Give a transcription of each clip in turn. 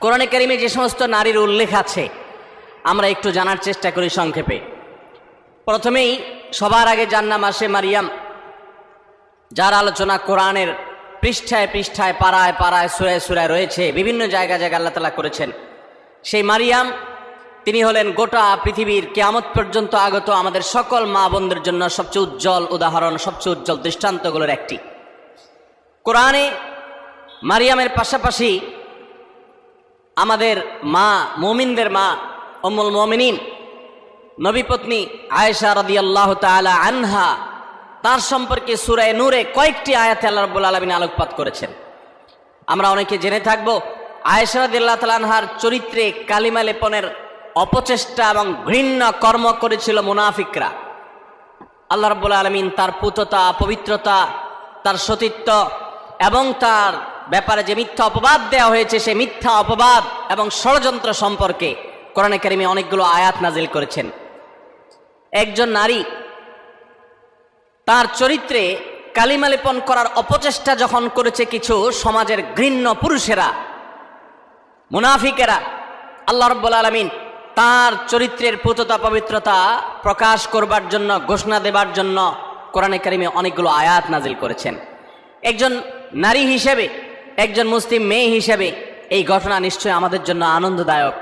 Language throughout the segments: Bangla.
কোরআনে কারিমে যে সমস্ত নারীর উল্লেখ আছে আমরা একটু জানার চেষ্টা করি সংক্ষেপে। প্রথমেই সবার আগে যার নাম আসে মারিয়াম, যার আলোচনা কোরআনের পৃষ্ঠায় পৃষ্ঠায় পাড়ায় পাড়ায় সুরায় সুরায় রয়েছে, বিভিন্ন জায়গায় জায়গায় আল্লাহ তাআলা করেছেন। সেই মারিয়াম তিনি হলেন গোটা পৃথিবীর কিয়ামত পর্যন্ত আগত আমাদের সকল মা বোনদের জন্য সবচেয়ে উজ্জ্বল উদাহরণ, সবচেয়ে উজ্জ্বল দৃষ্টান্তগুলোর একটি। কোরআনে মারিয়ামের পাশাপাশি আমাদের মা, মুমিনদের মা উম্মুল মুমিনিন নবী পত্নী আয়েশা রাদিয়াল্লাহু তাআলা আনহা, তার সম্পর্কে সূরা নূরে কয়েকটি আয়াতে আল্লাহ রাব্বুল আলামিন আলোকপাত করেছেন। আমরা অনেকে জেনে থাকব আয়েশা রাদিয়াল্লাহু তাআলা আনহার চরিত্রে কালিমা লেপনের অপচেষ্টা এবং ঘৃণ্য কর্ম করেছিল মুনাফিকরা। আল্লাহ রাব্বুল আলামিন তার পুততা, পবিত্রতা, তার সতীত্ব এবং তার ব্যাপারে যে মিথ্যা অপবাদ দেওয়া হয়েছে সেই মিথ্যা অপবাদ এবং ষড়যন্ত্র সম্পর্কে কোরআনে কারিমে অনেকগুলো আয়াত নাজিল করেছেন। একজন নারী তার চরিত্রে কালিমা লেপন করার অপচেষ্টা যখন করেছে কিছু সমাজের ঘৃণ্য পুরুষেরা, মুনাফিকেরা, আল্লাহ রাব্বুল আলামিন তার চরিত্রের পুততা পবিত্রতা প্রকাশ করবার জন্য, ঘোষণা দেবার জন্য কোরআনে কারিমে অনেকগুলো আয়াত নাজিল করেছেন। একজন নারী হিসেবে, একজন মুসলিম মেয়ে হিসেবে এই ঘটনা নিশ্চয় আমাদের জন্য আনন্দদায়ক,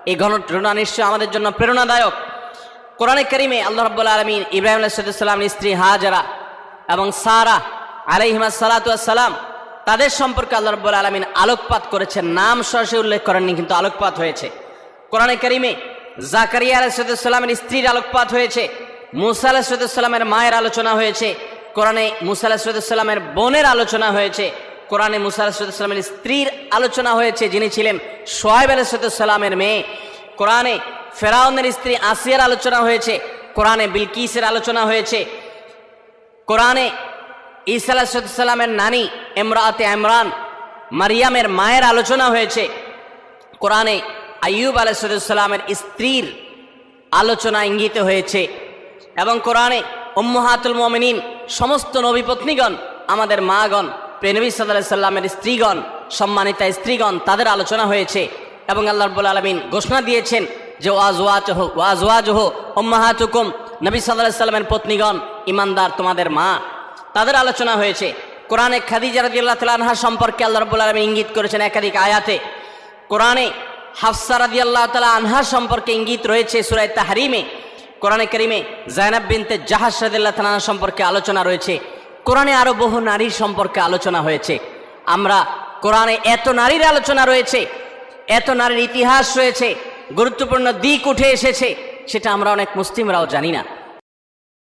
এই ঘটনা নিশ্চয় আমাদের জন্য প্রেরণাদায়ক। কোরআনে কারিমে আল্লাহ রাব্বুল আলামিন ইব্রাহিম আলাইহিস সালামের স্ত্রী হাজরা এবং সারা আলাইহিমা সালাতু ওয়াস সালাম তাদের সম্পর্কে আল্লাহ রাব্বুল আলামিন আলোকপাত করেছেন। নাম সরাসরি উল্লেখ করেননি, কিন্তু আলোকপাত হয়েছে। কোরআনে কারিমে জাকারিয়া আলাইহিস সালামের স্ত্রীর আলোকপাত হয়েছে, মুসা আলাইহিস সালামের মায়ের আলোচনা হয়েছে, কোরআনে মুসা আলাইহিস সালামের বোনের আলোচনা হয়েছে, কোরআনে মুসা আলাইহিস সালামের স্ত্রীর আলোচনা হয়েছে যিনি ছিলেন শুআয়ব আলাইহিস সালামের মেয়ে, কোরআনে ফেরাউনের স্ত্রী আসিয়ার আলোচনা হয়েছে, কোরআনে বিলকিসের আলোচনা হয়েছে, কোরআনে ঈসা আলাইহিস সালামের নানি ইমরাতে ইমরান মারিয়ামের মায়ের আলোচনা হয়েছে, কোরআনে আইয়ুব আলাইহিস সালামের স্ত্রীর আলোচনা ইঙ্গিত হয়েছে, এবং কোরআনে উম্মাহাতুল মুমিনিন সমস্ত নবী পত্নীগণ, আমাদের মাগণ, প্রিয়নবী সাল্লাল্লাহু আলাইহি সাল্লামের স্ত্রীগণ, সম্মানিতা স্ত্রীগণ, তাদের আলোচনা হয়েছে। এবং আল্লাহ রাব্বুল আলামিন ঘোষণা দিয়েছেন যে ওয়াজওয়াজুহু উম্মাহাতুকুম, নবী সাল্লাল্লাহু আলাইহি সাল্লামের পত্নীগণ, ইমানদার তোমাদের মা, তাদের আলোচনা হয়েছে। কোরআনে খাদিজা রাদিয়াল্লাহু তাআলা আনহা সম্পর্কে আল্লাহ রাব্বুল আলামিন ইঙ্গিত করেছেন একাধিক আয়াতে। কোরআনে হাফসা রাদিয়াল্লাহু তাআলা আনহা সম্পর্কে ইঙ্গিত রয়েছে সূরা তাহরিমে। কোরআনে কারিমে যায়েনাব বিনতে জাহাশ রাদিয়াল্লাহু তাআলা আনহা সম্পর্কে আলোচনা রয়েছে। কোরআনে আরো বহু নারীর সম্পর্কে আলোচনা হয়েছে। আমরা কোরআনে এত নারীর আলোচনা রয়েছে, এত নারীর ইতিহাস রয়েছে, গুরুত্বপূর্ণ দিক উঠে এসেছে, সেটা আমরা অনেক মুসলিমরাও জানি না।